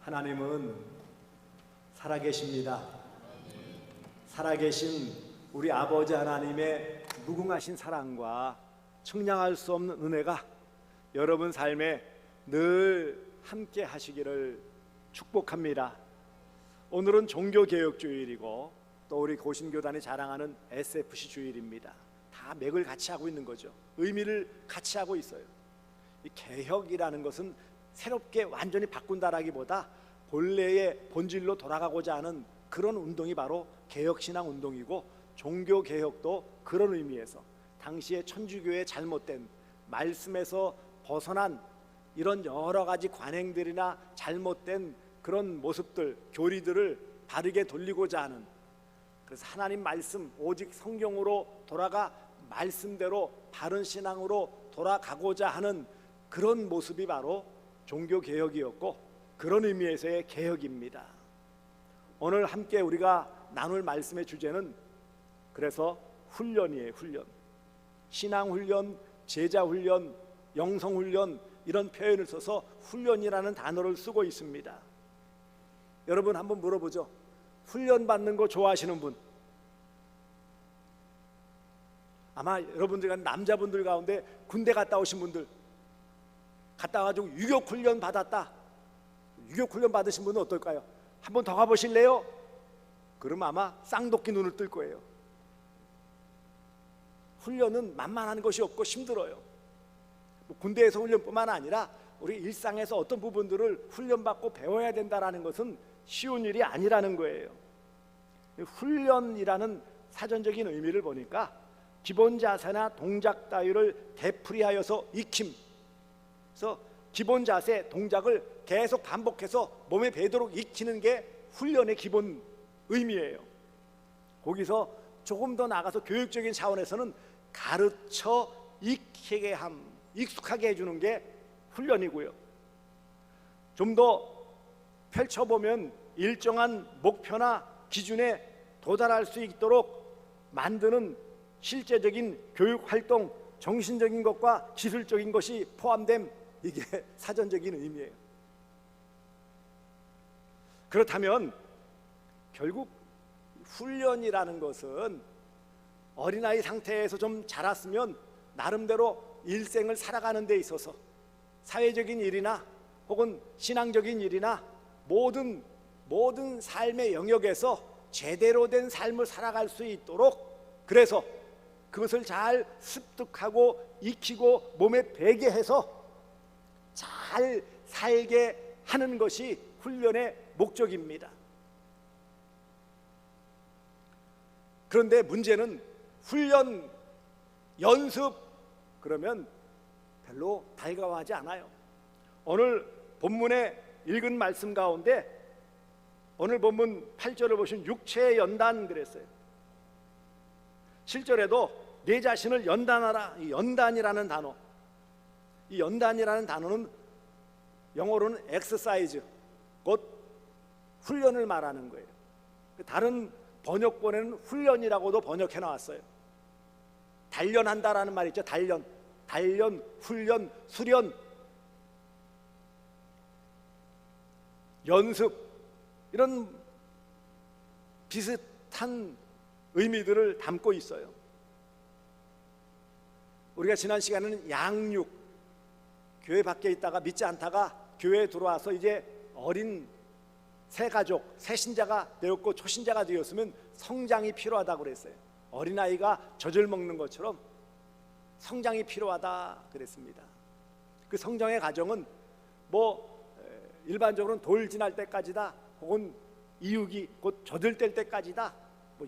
하나님은 살아계십니다. 살아계신 우리 아버지 하나님의 무궁하신 사랑과 청량할 수 없는 은혜가 여러분 삶에 늘 함께 하시기를 축복합니다. 오늘은 종교개혁주일이고 또 우리 고신교단이 자랑하는 SFC 주일입니다. 다 맥을 같이 하고 있는 거죠. 의미를 같이 하고 있어요. 이 개혁이라는 것은 새롭게 완전히 바꾼다라기보다 본래의 본질로 돌아가고자 하는 그런 운동이 바로 개혁신앙 운동이고, 종교개혁도 그런 의미에서 당시의 천주교의 잘못된 말씀에서 벗어난 이런 여러 가지 관행들이나 잘못된 그런 모습들, 교리들을 바르게 돌리고자 하는, 그래서 하나님 말씀 오직 성경으로 돌아가 말씀대로 바른 신앙으로 돌아가고자 하는 그런 모습이 바로 종교개혁이었고, 그런 의미에서의 개혁입니다. 오늘 함께 우리가 나눌 말씀의 주제는 그래서 훈련이에요. 훈련, 신앙훈련, 제자훈련, 영성훈련, 이런 표현을 써서 훈련이라는 단어를 쓰고 있습니다. 여러분 한번 물어보죠. 훈련 받는 거 좋아하시는 분? 아마 여러분들 남자분들 가운데 군대 갔다 오신 분들, 갔다 와가지고 유격훈련 받았다, 유격훈련 받으신 분은 어떨까요? 한번 더 가보실래요? 그럼 아마 쌍독기 눈을 뜰 거예요. 훈련은 만만한 것이 없고 힘들어요. 군대에서 훈련뿐만 아니라 우리 일상에서 어떤 부분들을 훈련받고 배워야 된다는 것은 쉬운 일이 아니라는 거예요. 훈련이라는 사전적인 의미를 보니까 기본 자세나 동작 따위를 되풀이하여서 익힘, 그래서 기본 자세, 동작을 계속 반복해서 몸에 배도록 익히는 게 훈련의 기본 의미예요. 거기서 조금 더 나가서 교육적인 차원에서는 가르쳐 익히게 함, 익숙하게 해주는 게 훈련이고요. 좀 더 펼쳐보면 일정한 목표나 기준에 도달할 수 있도록 만드는 실제적인 교육활동, 정신적인 것과 기술적인 것이 포함된, 이게 사전적인 의미예요. 그렇다면 결국 훈련이라는 것은 어린아이 상태에서 좀 자랐으면 나름대로 일생을 살아가는 데 있어서 사회적인 일이나 혹은 신앙적인 일이나 모든 삶의 영역에서 제대로 된 삶을 살아갈 수 있도록, 그래서 그것을 잘 습득하고 익히고 몸에 배게 해서 잘 살게 하는 것이 훈련의 목적입니다. 그런데 문제는 훈련, 연습 그러면 별로 달가워하지 않아요. 오늘 본문에 읽은 말씀 가운데 오늘 본문 8절을 보시면 육체의 연단 그랬어요. 7절에도 내 자신을 연단하라, 이 연단이라는 단어, 이 연단이라는 단어는 영어로는 exercise, 곧 훈련을 말하는 거예요. 다른 번역본에는 훈련이라고도 번역해 나왔어요. 단련한다라는 말이 있죠. 단련, 훈련, 수련, 연습, 이런 비슷한 의미들을 담고 있어요. 우리가 지난 시간에는 양육, 교회 밖에 있다가 믿지 않다가 교회에 들어와서 이제 어린 새 가족, 새 신자가 되었고 초신자가 되었으면 성장이 필요하다고 그랬어요. 어린아이가 젖을 먹는 것처럼 성장이 필요하다 그랬습니다. 그 성장의 과정은 일반적으로는 돌 지날 때까지다, 혹은 이육이 곧 젖을 뗄 때까지다,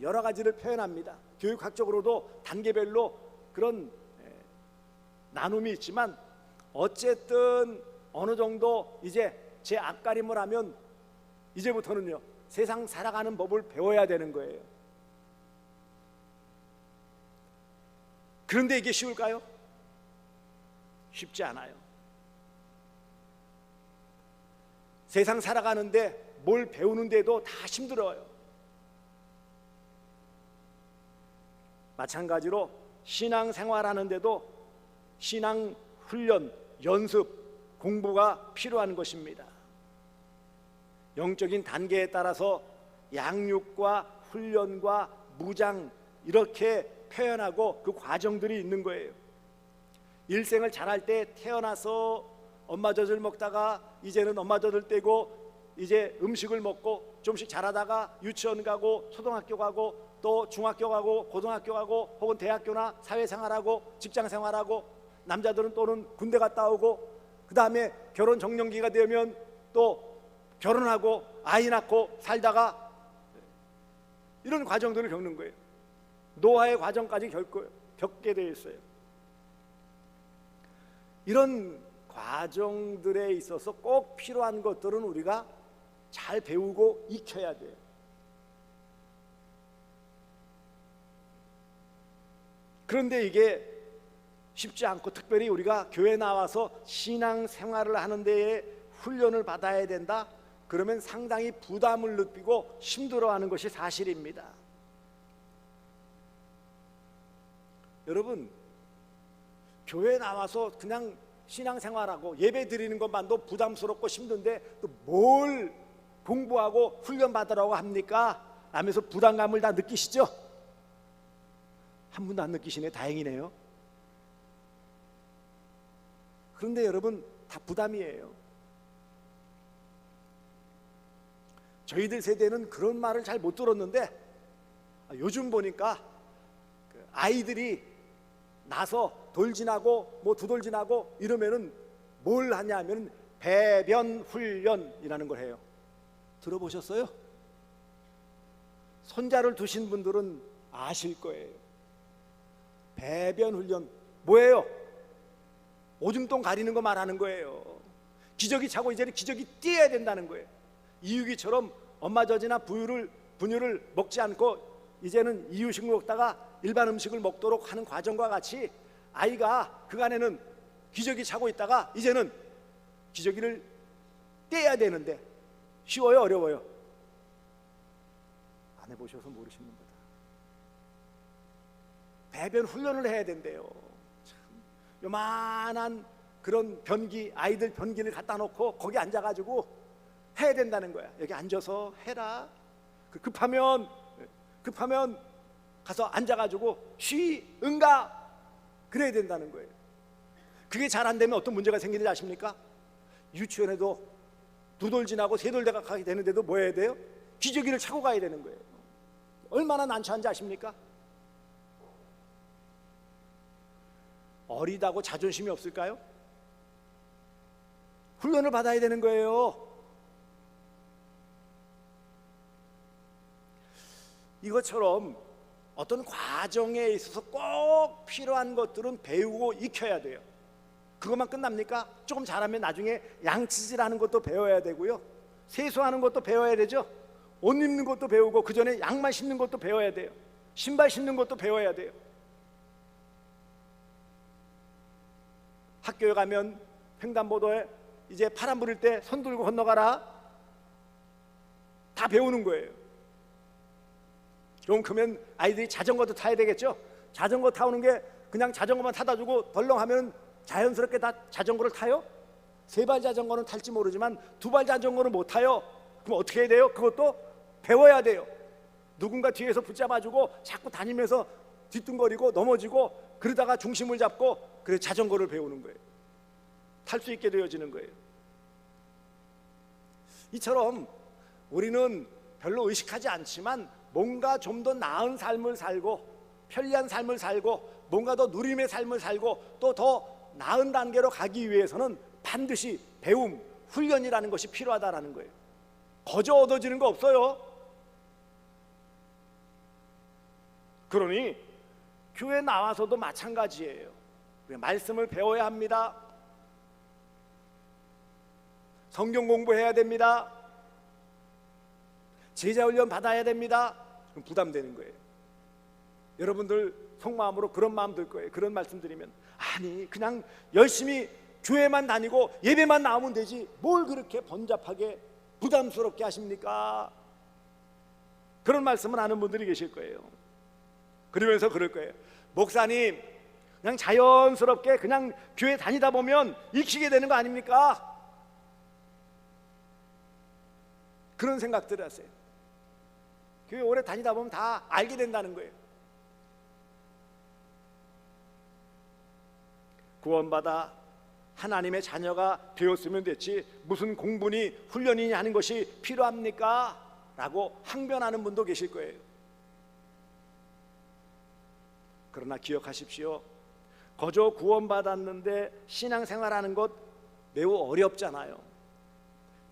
여러 가지를 표현합니다. 교육학적으로도 단계별로 그런 나눔이 있지만 어쨌든 어느 정도 이제 제 앞가림을 하면 이제부터는요 세상 살아가는 법을 배워야 되는 거예요. 그런데 이게 쉬울까요? 쉽지 않아요. 세상 살아가는데 뭘 배우는데도 다 힘들어요. 마찬가지로 신앙생활하는데도 신앙 훈련, 연습, 공부가 필요한 것입니다. 영적인 단계에 따라서 양육과 훈련과 무장 이렇게 표현하고 그 과정들이 있는 거예요. 일생을 자랄 때 태어나서 엄마 젖을 먹다가 이제는 엄마 젖을 떼고 이제 음식을 먹고 좀씩 자라다가 유치원 가고 초등학교 가고 또 중학교 가고 고등학교 가고 혹은 대학교나 사회생활하고 직장생활하고 남자들은 또는 군대 갔다 오고 그 다음에 결혼 정년기가 되면 또 결혼하고 아이 낳고 살다가 이런 과정들을 겪는 거예요. 노화의 과정까지 겪게 되어 있어요. 이런 과정들에 있어서 꼭 필요한 것들은 우리가 잘 배우고 익혀야 돼요. 그런데 이게 쉽지 않고 특별히 우리가 교회 나와서 신앙생활을 하는 데에 훈련을 받아야 된다? 그러면 상당히 부담을 느끼고 힘들어하는 것이 사실입니다. 여러분, 교회 나와서 그냥 신앙생활하고 예배 드리는 것만도 부담스럽고 힘든데 또 뭘 공부하고 훈련받으라고 합니까? 하면서 부담감을 다 느끼시죠? 한 분도 안 느끼시네. 다행이네요. 그런데 여러분, 다 부담이에요. 저희들 세대는 그런 말을 잘 못 들었는데 요즘 보니까 아이들이 나서 돌진하고 뭐 두돌진하고 이러면은 뭘 하냐면 배변 훈련이라는 걸 해요. 들어보셨어요? 손자를 두신 분들은 아실 거예요. 배변 훈련 뭐예요? 오줌똥 가리는 거 말하는 거예요. 기저귀 차고 이제는 기저귀 띄어야 된다는 거예요. 이유기처럼 엄마 젖이나 분유를 먹지 않고 이제는 이유식을 먹다가 일반 음식을 먹도록 하는 과정과 같이 아이가 그간에는 기저귀 차고 있다가 이제는 기저귀를 떼야 되는데 쉬워요? 어려워요? 안 해보셔서 모르시는 거다. 배변 훈련을 해야 된대요. 참, 요만한 그런 변기, 아이들 변기를 갖다 놓고 거기 앉아가지고 해야 된다는 거야. 여기 앉아서 해라. 급하면 가서 앉아가지고 응가 그래야 된다는 거예요. 그게 잘 안 되면 어떤 문제가 생기는지 아십니까? 유치원에도 두돌진하고 세돌대가 가게 되는데도 뭐 해야 돼요? 기저귀를 차고 가야 되는 거예요. 얼마나 난처한지 아십니까? 어리다고 자존심이 없을까요? 훈련을 받아야 되는 거예요. 이것처럼 어떤 과정에 있어서 꼭 필요한 것들은 배우고 익혀야 돼요. 그것만 끝납니까? 조금 잘하면 나중에 양치질하는 것도 배워야 되고요, 세수하는 것도 배워야 되죠. 옷 입는 것도 배우고 그 전에 양말 신는 것도 배워야 돼요. 신발 신는 것도 배워야 돼요. 학교에 가면 횡단보도에 이제 파란 불일 때 손 들고 건너가라, 다 배우는 거예요. 좀 크면 아이들이 자전거도 타야 되겠죠. 자전거 타오는 게 그냥 자전거만 타다 주고 덜렁하면 자연스럽게 다 자전거를 타요? 세 발 자전거는 탈지 모르지만 두 발 자전거는 못 타요. 그럼 어떻게 해야 돼요? 그것도 배워야 돼요. 누군가 뒤에서 붙잡아주고 자꾸 다니면서 뒤뚱거리고 넘어지고 그러다가 중심을 잡고 그래 자전거를 배우는 거예요. 탈 수 있게 되어지는 거예요. 이처럼 우리는 별로 의식하지 않지만 뭔가 좀 더 나은 삶을 살고 편리한 삶을 살고 뭔가 더 누림의 삶을 살고 또 더 나은 단계로 가기 위해서는 반드시 배움, 훈련이라는 것이 필요하다라는 거예요. 거저 얻어지는 거 없어요. 그러니 교회 나와서도 마찬가지예요. 말씀을 배워야 합니다. 성경 공부해야 됩니다. 제자훈련 받아야 됩니다. 그럼 부담되는 거예요. 여러분들 속마음으로 그런 마음 들 거예요. 그런 말씀 드리면 아니 그냥 열심히 교회만 다니고 예배만 나오면 되지 뭘 그렇게 번잡하게 부담스럽게 하십니까? 그런 말씀을 하는 분들이 계실 거예요. 그러면서 그럴 거예요. 목사님 그냥 자연스럽게 그냥 교회 다니다 보면 익히게 되는 거 아닙니까? 그런 생각들을 하세요. 교회 오래 다니다 보면 다 알게 된다는 거예요. 구원받아 하나님의 자녀가 되었으면 됐지 무슨 공부니 훈련이니 하는 것이 필요합니까? 라고 항변하는 분도 계실 거예요. 그러나 기억하십시오. 거저 구원받았는데 신앙생활하는 것 매우 어렵잖아요.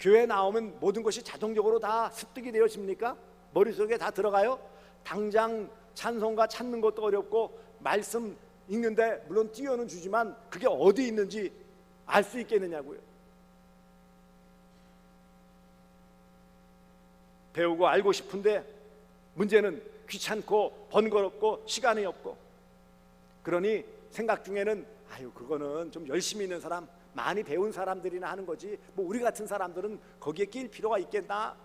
교회 나오면 모든 것이 자동적으로 다 습득이 되어집니까? 머릿속에 다 들어가요? 당장 찬송가 찾는 것도 어렵고 말씀 읽는데 물론 띄워는 주지만 그게 어디 있는지 알 수 있겠느냐고요. 배우고 알고 싶은데 문제는 귀찮고 번거롭고 시간이 없고, 그러니 생각 중에는 아유 그거는 좀 열심히 있는 사람, 많이 배운 사람들이나 하는 거지 뭐 우리 같은 사람들은 거기에 낄 필요가 있겠나,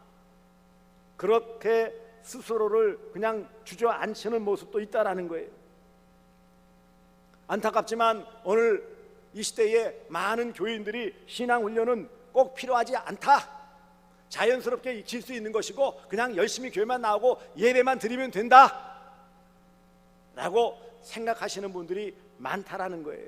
그렇게 스스로를 그냥 주저앉히는 모습도 있다라는 거예요. 안타깝지만 오늘 이 시대에 많은 교인들이 신앙훈련은 꼭 필요하지 않다, 자연스럽게 익힐 수 있는 것이고 그냥 열심히 교회만 나오고 예배만 드리면 된다 라고 생각하시는 분들이 많다라는 거예요.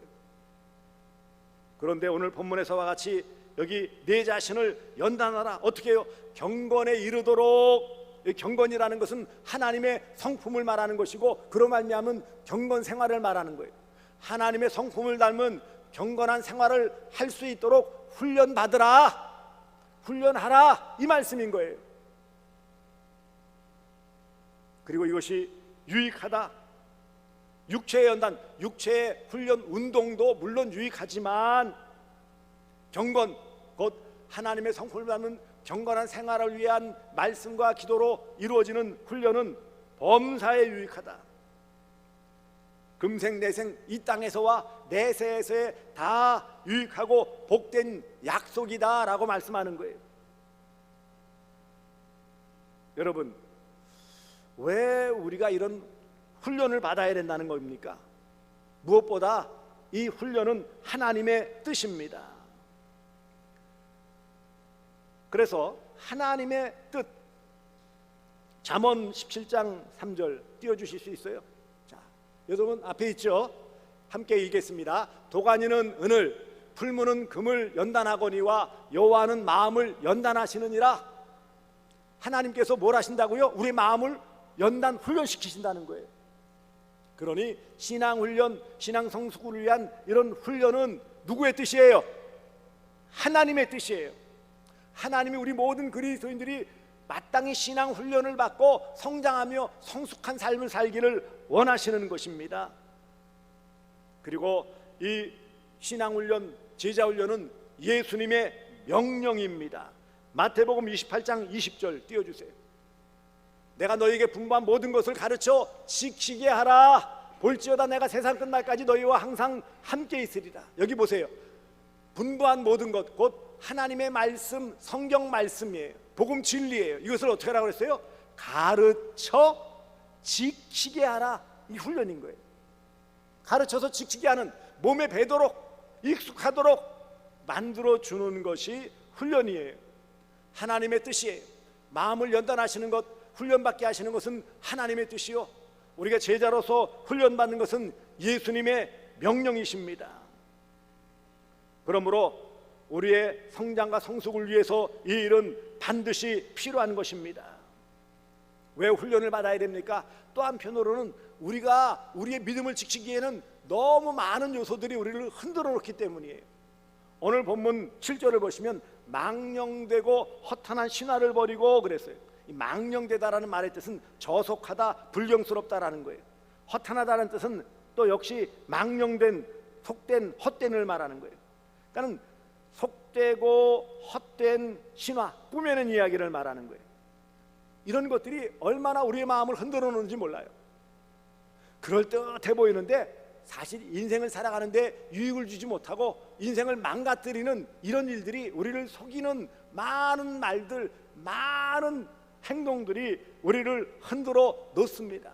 그런데 오늘 본문에서와 같이 여기 내 자신을 연단하라, 어떻게 해요? 경건에 이르도록. 경건이라는 것은 하나님의 성품을 말하는 것이고 그로 말미암은 경건 생활을 말하는 거예요. 하나님의 성품을 닮은 경건한 생활을 할 수 있도록 훈련받으라, 훈련하라, 이 말씀인 거예요. 그리고 이것이 유익하다. 육체의 연단, 육체의 훈련 운동도 물론 유익하지만 경건, 곧 하나님의 성품을 닮은 경건한 생활을 위한 말씀과 기도로 이루어지는 훈련은 범사에 유익하다. 금생 내생 이 땅에서와 내세에서의 다 유익하고 복된 약속이다 라고 말씀하는 거예요. 여러분, 왜 우리가 이런 훈련을 받아야 된다는 겁니까? 무엇보다 이 훈련은 하나님의 뜻입니다. 그래서 하나님의 뜻, 잠언 17장 3절 띄워주실 수 있어요? 자, 여러분 앞에 있죠? 함께 읽겠습니다. 도가니는 은을, 풀무는 금을 연단하거니와 여호와는 마음을 연단하시느니라. 하나님께서 뭘 하신다고요? 우리 마음을 연단 훈련시키신다는 거예요. 그러니 신앙훈련, 신앙성숙을 위한 이런 훈련은 누구의 뜻이에요? 하나님의 뜻이에요. 하나님이 우리 모든 그리스도인들이 마땅히 신앙훈련을 받고 성장하며 성숙한 삶을 살기를 원하시는 것입니다. 그리고 이 신앙훈련, 제자훈련은 예수님의 명령입니다. 마태복음 28장 20절 띄워주세요. 내가 너희에게 분부한 모든 것을 가르쳐 지키게 하라. 볼지어다 내가 세상 끝날까지 너희와 항상 함께 있으리라. 여기 보세요. 분부한 모든 것, 곧 하나님의 말씀, 성경 말씀이에요. 복음 진리예요. 이것을 어떻게 하라고 그랬어요? 가르쳐 지키게 하라. 이 훈련인 거예요. 가르쳐서 지키게 하는, 몸에 배도록 익숙하도록 만들어주는 것이 훈련이에요. 하나님의 뜻이에요. 마음을 연단하시는 것, 훈련받게 하시는 것은 하나님의 뜻이요, 우리가 제자로서 훈련받는 것은 예수님의 명령이십니다. 그러므로 우리의 성장과 성숙을 위해서 이 일은 반드시 필요한 것입니다. 왜 훈련을 받아야 됩니까? 또 한편으로는 우리가 우리의 믿음을 지키기에는 너무 많은 요소들이 우리를 흔들어 놓기 때문이에요. 오늘 본문 7절을 보시면 망령되고 허탄한 신화를 버리고 그랬어요. 이 망령되다라는 말의 뜻은 저속하다, 불경스럽다라는 거예요. 허탄하다는 뜻은 또 역시 망령된, 속된, 헛된을 말하는 거예요. 그러니까 속되고 헛된 신화, 꾸며낸 이야기를 말하는 거예요. 이런 것들이 얼마나 우리의 마음을 흔들어 놓는지 몰라요. 그럴듯해 보이는데 사실 인생을 살아가는데 유익을 주지 못하고 인생을 망가뜨리는 이런 일들이, 우리를 속이는 많은 말들, 많은 행동들이 우리를 흔들어 놓습니다.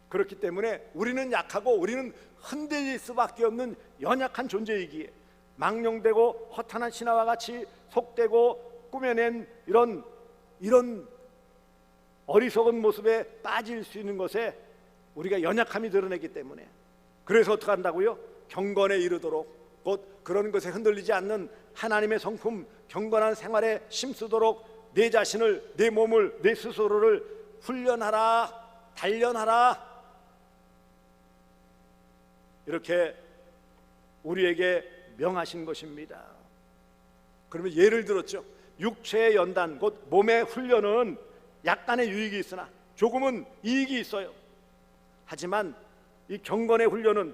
그렇기 때문에 우리는 약하고 우리는 흔들릴 수밖에 없는 연약한 존재이기에 망령되고 허탄한 신화와 같이 속되고 꾸며낸 이런 어리석은 모습에 빠질 수 있는 것에 우리가 연약함이 드러내기 때문에, 그래서 어떻게 한다고요? 경건에 이르도록, 곧 그런 것에 흔들리지 않는 하나님의 성품, 경건한 생활에 힘쓰도록 내 자신을, 내 몸을, 내 스스로를 훈련하라, 단련하라, 이렇게 우리에게 명하신 것입니다. 그러면 예를 들었죠. 육체의 연단, 곧 몸의 훈련은 약간의 유익이 있으나 조금은 이익이 있어요. 하지만 이 경건 훈련은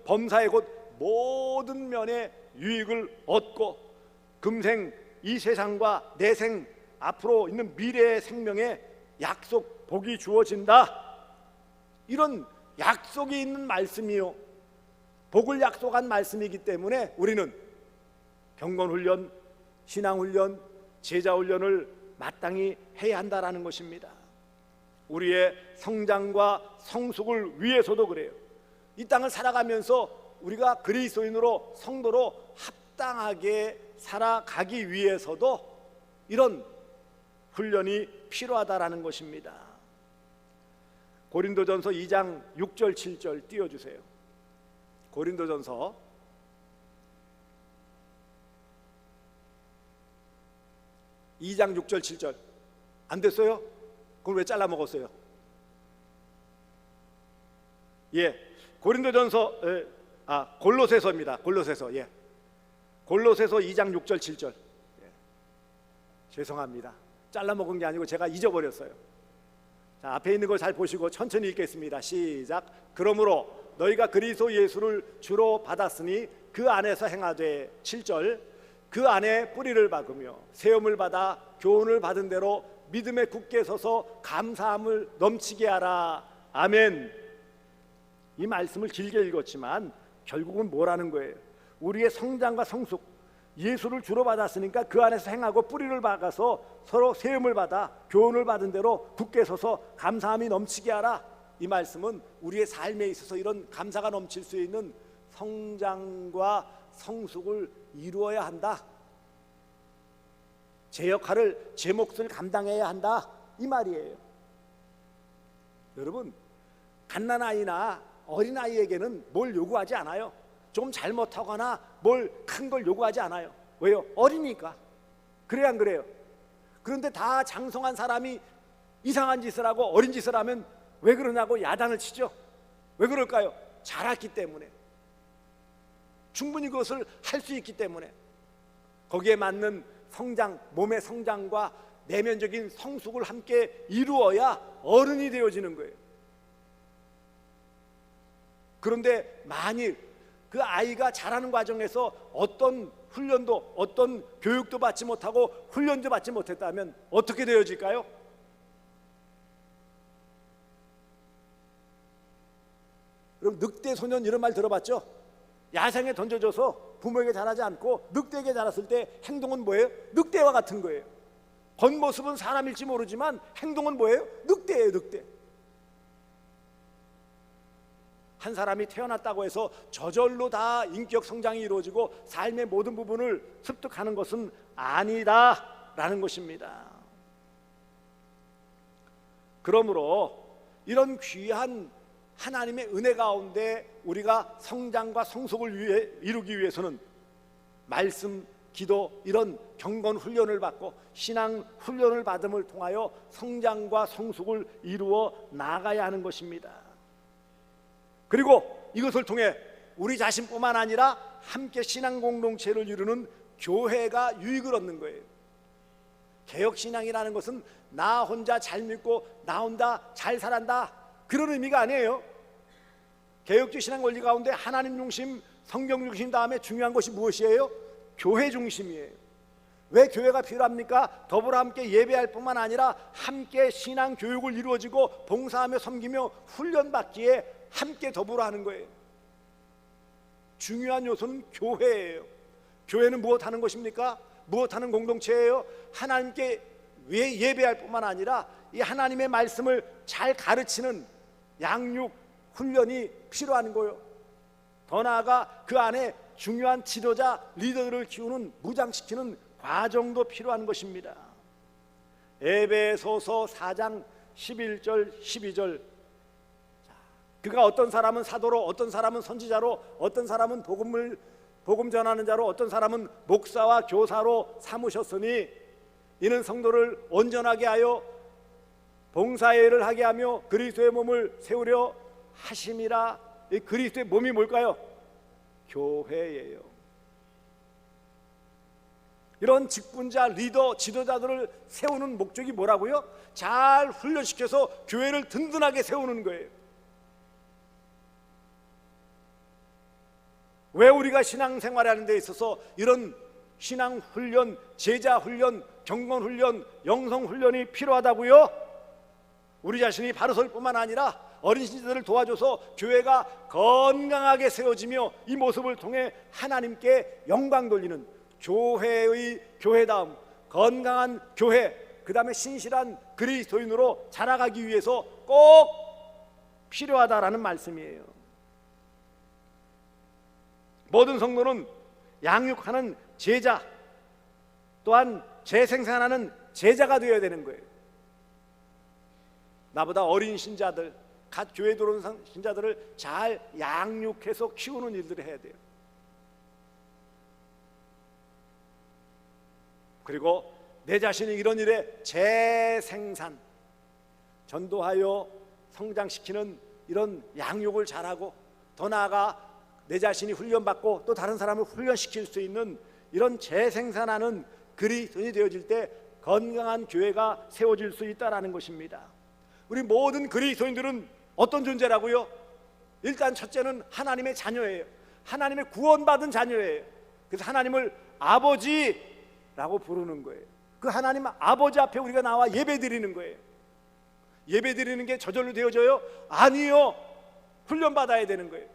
범사의 곧 모든 면의 유익을 얻고 금생 이 세상과 내생 앞으로 있는 미래의 생명에 약속, 복이 주어진다, 이런 약속이 있는 말씀이요, 복을 약속한 말씀이기 때문에 우리는 경건훈련, 신앙훈련, 제자훈련을 마땅히 해야 한다라는 것입니다. 우리의 성장과 성숙을 위해서도 그래요. 이 땅을 살아가면서 우리가 그리스도인으로, 성도로 합당하게 살아가기 위해서도 이런 훈련이 필요하다라는 것입니다. 고린도전서 2장 6절 7절 띄워주세요. 고린도전서 2장 6절 7절 안 됐어요? 그럼 왜 잘라 먹었어요? 예, 고린도전서 골로새서입니다. 골로새서, 예, 골로새서 2장 6절 7절. 예. 죄송합니다. 잘라 먹은 게 아니고 제가 잊어버렸어요. 자, 앞에 있는 걸 잘 보시고 천천히 읽겠습니다. 시작. 그러므로 너희가 그리스도 예수를 주로 받았으니 그 안에서 행하되, 7절, 그 안에 뿌리를 박으며 세움을 받아 교훈을 받은 대로 믿음에 굳게 서서 감사함을 넘치게 하라. 아멘. 이 말씀을 길게 읽었지만 결국은 뭐라는 거예요? 우리의 성장과 성숙, 예수를 주로 받았으니까 그 안에서 행하고 뿌리를 박아서 서로 세움을 받아 교훈을 받은 대로 굳게 서서 감사함이 넘치게 하라. 이 말씀은 우리의 삶에 있어서 이런 감사가 넘칠 수 있는 성장과 성숙을 이루어야 한다, 제 역할을, 제 몫을 감당해야 한다, 이 말이에요. 여러분, 갓난아이나 어린아이에게는 뭘 요구하지 않아요. 좀 잘못하거나 뭘 큰 걸 요구하지 않아요. 왜요? 어리니까. 그래요, 안 그래요? 그런데 다 장성한 사람이 이상한 짓을 하고 어린 짓을 하면 왜 그러냐고 야단을 치죠. 왜 그럴까요? 자랐기 때문에, 충분히 그것을 할 수 있기 때문에. 거기에 맞는 성장, 몸의 성장과 내면적인 성숙을 함께 이루어야 어른이 되어지는 거예요. 그런데 만일 그 아이가 자라는 과정에서 어떤 훈련도, 어떤 교육도 받지 못하고 훈련도 받지 못했다면 어떻게 되어질까요? 그럼 늑대 소년, 이런 말 들어봤죠? 야생에 던져져서 부모에게 자라지 않고 늑대에게 자랐을 때 행동은 뭐예요? 늑대와 같은 거예요. 겉모습은 사람일지 모르지만 행동은 뭐예요? 늑대예요, 늑대. 한 사람이 태어났다고 해서 저절로 다 인격 성장이 이루어지고 삶의 모든 부분을 습득하는 것은 아니다라는 것입니다. 그러므로 이런 귀한 하나님의 은혜 가운데 우리가 성장과 성숙을 이루기 위해서는 말씀, 기도, 이런 경건 훈련을 받고 신앙 훈련을 받음을 통하여 성장과 성숙을 이루어 나가야 하는 것입니다. 그리고 이것을 통해 우리 자신뿐만 아니라 함께 신앙 공동체를 이루는 교회가 유익을 얻는 거예요. 개혁신앙이라는 것은 나 혼자 잘 믿고 나 혼자 잘 살았다, 그런 의미가 아니에요. 개혁주의 신앙 원리 가운데 하나님 중심, 성경 중심 다음에 중요한 것이 무엇이에요? 교회 중심이에요. 왜 교회가 필요합니까? 더불어 함께 예배할 뿐만 아니라 함께 신앙 교육을 이루어지고 봉사하며 섬기며 훈련받기에 함께 더불어 하는 거예요. 중요한 요소는 교회예요. 교회는 무엇하는 것입니까? 무엇하는 공동체예요? 하나님께 예배할 뿐만 아니라 이 하나님의 말씀을 잘 가르치는 양육 훈련이 필요한 거예요. 더 나아가 그 안에 중요한 지도자, 리더들을 키우는, 무장시키는 과정도 필요한 것입니다. 에베소서 4장 11절 12절, 그가 어떤 사람은 사도로, 어떤 사람은 선지자로, 어떤 사람은 복음 전하는 자로, 어떤 사람은 목사와 교사로 삼으셨으니 이는 성도를 온전하게 하여 봉사의 일을 하게 하며 그리스도의 몸을 세우려 하심이라. 이 그리스도의 몸이 뭘까요? 교회예요. 이런 직분자, 리더, 지도자들을 세우는 목적이 뭐라고요? 잘 훈련시켜서 교회를 든든하게 세우는 거예요. 왜 우리가 신앙생활하는 데 있어서 이런 신앙훈련, 제자훈련, 경건훈련, 영성훈련이 필요하다고요? 우리 자신이 바로 설 뿐만 아니라 어린 신자들을 도와줘서 교회가 건강하게 세워지며 이 모습을 통해 하나님께 영광 돌리는 교회의 교회다움, 건강한 교회, 그 다음에 신실한 그리스도인으로 자라가기 위해서 꼭 필요하다라는 말씀이에요. 모든 성도는 양육하는 제자, 또한 재생산하는 제자가 되어야 되는 거예요. 나보다 어린 신자들, 갓 교회 들어온 신자들을 잘 양육해서 키우는 일들을 해야 돼요. 그리고 내 자신이 이런 일에 재생산, 전도하여 성장시키는 이런 양육을 잘하고, 더 나아가 내 자신이 훈련받고 또 다른 사람을 훈련시킬 수 있는 이런 재생산하는 그리스도인이 되어질 때 건강한 교회가 세워질 수 있다는 것입니다. 우리 모든 그리스도인들은 어떤 존재라고요? 일단 첫째는 하나님의 자녀예요. 하나님의 구원받은 자녀예요. 그래서 하나님을 아버지라고 부르는 거예요. 그 하나님 아버지 앞에 우리가 나와 예배드리는 거예요. 예배드리는 게 저절로 되어져요? 아니요. 훈련받아야 되는 거예요.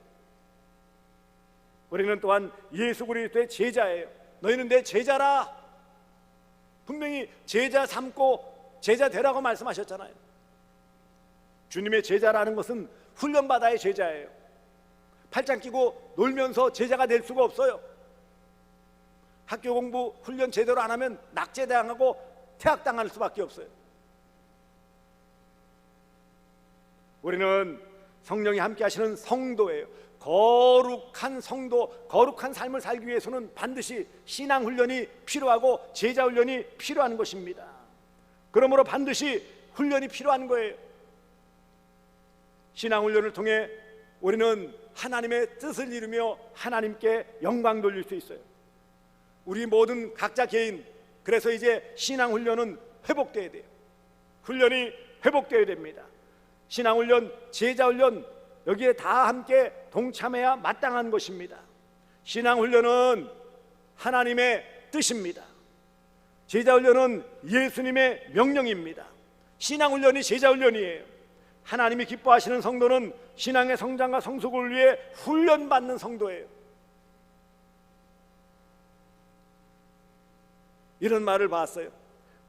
우리는 또한 예수 그리스도의 제자예요. 너희는 내 제자라. 분명히 제자 삼고 제자 되라고 말씀하셨잖아요. 주님의 제자라는 것은 훈련받아야 제자예요. 팔짱 끼고 놀면서 제자가 될 수가 없어요. 학교 공부 훈련 제대로 안 하면 낙제당하고 퇴학당할 수밖에 없어요. 우리는 성령이 함께 하시는 성도예요. 거룩한 성도, 거룩한 삶을 살기 위해서는 반드시 신앙훈련이 필요하고 제자훈련이 필요한 것입니다. 그러므로 반드시 훈련이 필요한 거예요. 신앙훈련을 통해 우리는 하나님의 뜻을 이루며 하나님께 영광 돌릴 수 있어요. 우리 모든 각자 개인, 그래서 이제 신앙훈련은 회복돼야 돼요. 훈련이 회복돼야 됩니다. 신앙훈련, 제자훈련, 여기에 다 함께 동참해야 마땅한 것입니다. 신앙훈련은 하나님의 뜻입니다. 제자훈련은 예수님의 명령입니다. 신앙훈련이 제자훈련이에요. 하나님이 기뻐하시는 성도는 신앙의 성장과 성숙을 위해 훈련받는 성도예요. 이런 말을 봤어요.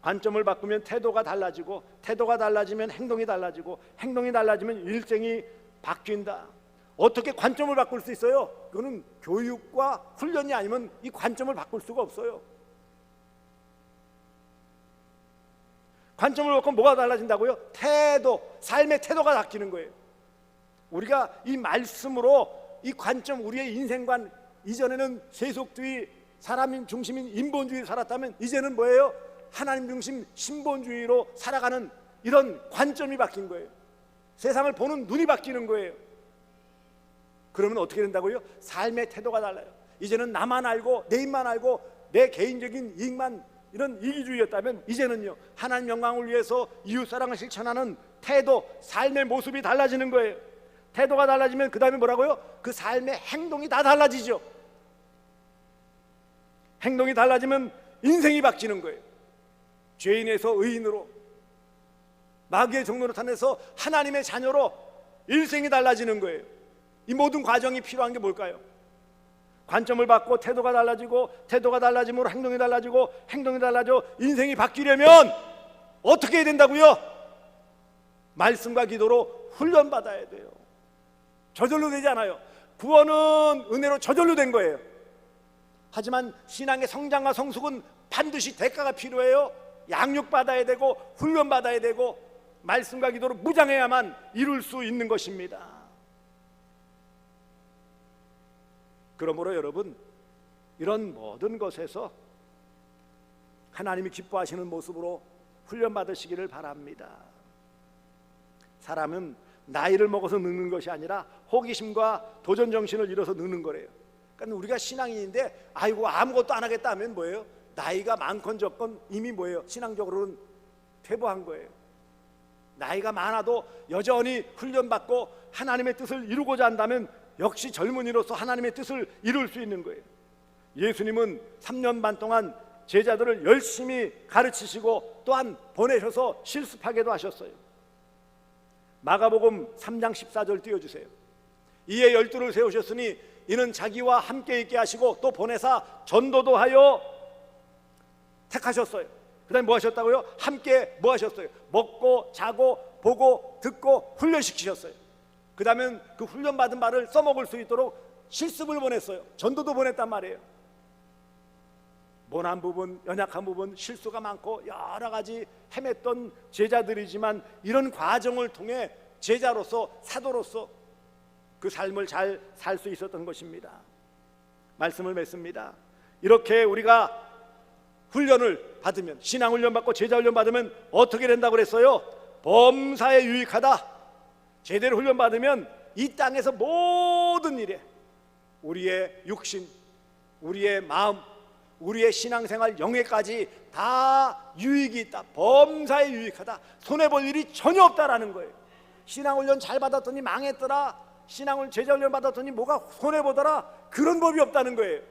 관점을 바꾸면 태도가 달라지고, 태도가 달라지면 행동이 달라지고, 행동이 달라지면 일생이 바뀐다. 어떻게 관점을 바꿀 수 있어요? 그거는 교육과 훈련이 아니면 이 관점을 바꿀 수가 없어요. 관점을 바꾸면 뭐가 달라진다고요? 태도, 삶의 태도가 바뀌는 거예요. 우리가 이 말씀으로 이 관점, 우리의 인생관, 이전에는 세속주의, 사람 중심인 인본주의를 살았다면 이제는 뭐예요? 하나님 중심 신본주의로 살아가는 이런 관점이 바뀐 거예요. 세상을 보는 눈이 바뀌는 거예요. 그러면 어떻게 된다고요? 삶의 태도가 달라요. 이제는 나만 알고 내 입만 알고 내 개인적인 이익만, 이런 이기주의였다면 이제는요, 하나님 영광을 위해서 이웃사랑을 실천하는 태도, 삶의 모습이 달라지는 거예요. 태도가 달라지면 그 다음에 뭐라고요? 그 삶의 행동이 다 달라지죠. 행동이 달라지면 인생이 바뀌는 거예요. 죄인에서 의인으로, 마귀의 종로로 탄해서 하나님의 자녀로 일생이 달라지는 거예요. 이 모든 과정이 필요한 게 뭘까요? 관점을 바꿔 태도가 달라지고, 태도가 달라짐으로 행동이 달라지고, 행동이 달라져 인생이 바뀌려면 어떻게 해야 된다고요? 말씀과 기도로 훈련받아야 돼요. 저절로 되지 않아요. 구원은 은혜로 저절로 된 거예요. 하지만 신앙의 성장과 성숙은 반드시 대가가 필요해요. 양육받아야 되고 훈련받아야 되고 말씀과 기도로 무장해야만 이룰 수 있는 것입니다. 그러므로 여러분, 이런 모든 것에서 하나님이 기뻐하시는 모습으로 훈련받으시기를 바랍니다. 사람은 나이를 먹어서 늙는 것이 아니라 호기심과 도전정신을 잃어서 늙는 거래요. 그러니까 우리가 신앙인인데 아이고 아무것도 안 하겠다 하면 뭐예요? 나이가 많건 적건 이미 뭐예요? 신앙적으로는 퇴보한 거예요. 나이가 많아도 여전히 훈련받고 하나님의 뜻을 이루고자 한다면 역시 젊은이로서 하나님의 뜻을 이룰 수 있는 거예요. 예수님은 3년 반 동안 제자들을 열심히 가르치시고 또한 보내셔서 실습하게도 하셨어요. 마가복음 3장 14절 띄워주세요. 이에 12를 세우셨으니 이는 자기와 함께 있게 하시고 또 보내사 전도도 하여 택하셨어요. 그 다음에 뭐 하셨다고요? 함께 뭐 하셨어요? 먹고 자고 보고 듣고 훈련시키셨어요. 그 다음에 그 훈련받은 바를 써먹을 수 있도록 실습을 보냈어요. 전도도 보냈단 말이에요. 모난 부분, 연약한 부분, 실수가 많고 여러 가지 헤맸던 제자들이지만 이런 과정을 통해 제자로서 사도로서 그 삶을 잘 살 수 있었던 것입니다. 말씀을 맺습니다. 이렇게 우리가 훈련을 받으면, 신앙 훈련 받고 제자 훈련 받으면 어떻게 된다고 그랬어요? 범사에 유익하다. 제대로 훈련 받으면 이 땅에서 모든 일에 우리의 육신, 우리의 마음, 우리의 신앙생활 영예까지 다 유익이 있다. 범사에 유익하다. 손해볼 일이 전혀 없다라는 거예요. 신앙훈련 잘 받았더니 망했더라, 신앙을 제자훈련 받았더니 뭐가 손해보더라, 그런 법이 없다는 거예요.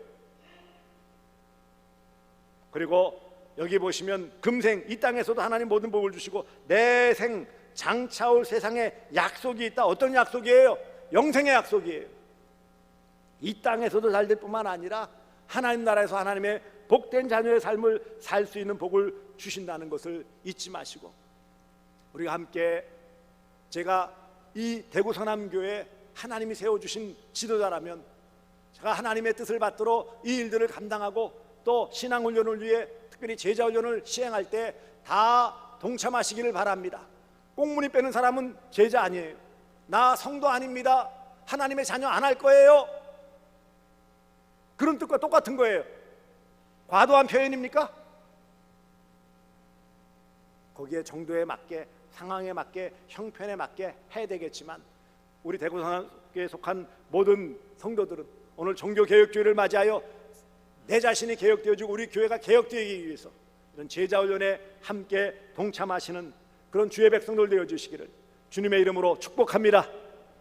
그리고 여기 보시면 금생 이 땅에서도 하나님 모든 복을 주시고 내생 장차올 세상에 약속이 있다. 어떤 약속이에요? 영생의 약속이에요. 이 땅에서도 잘 될 뿐만 아니라 하나님 나라에서 하나님의 복된 자녀의 삶을 살 수 있는 복을 주신다는 것을 잊지 마시고, 우리가 함께, 제가 이 대구 서남교회 하나님이 세워주신 지도자라면 제가 하나님의 뜻을 받들어 이 일들을 감당하고 또 신앙훈련을 위해 특별히 제자훈련을 시행할 때 다 동참하시기를 바랍니다. 꽁무니 빼는 사람은 제자 아니에요. 나 성도 아닙니다, 하나님의 자녀 안 할 거예요, 그런 뜻과 똑같은 거예요. 과도한 표현입니까? 거기에 정도에 맞게, 상황에 맞게, 형편에 맞게 해야 되겠지만 우리 대구성교회에 속한 모든 성도들은 오늘 종교개혁주의를 맞이하여 내 자신이 개혁되어지고 우리 교회가 개혁되기 위해서 이런 제자훈련에 함께 동참하시는 그런 주의 백성들 되어주시기를 주님의 이름으로 축복합니다.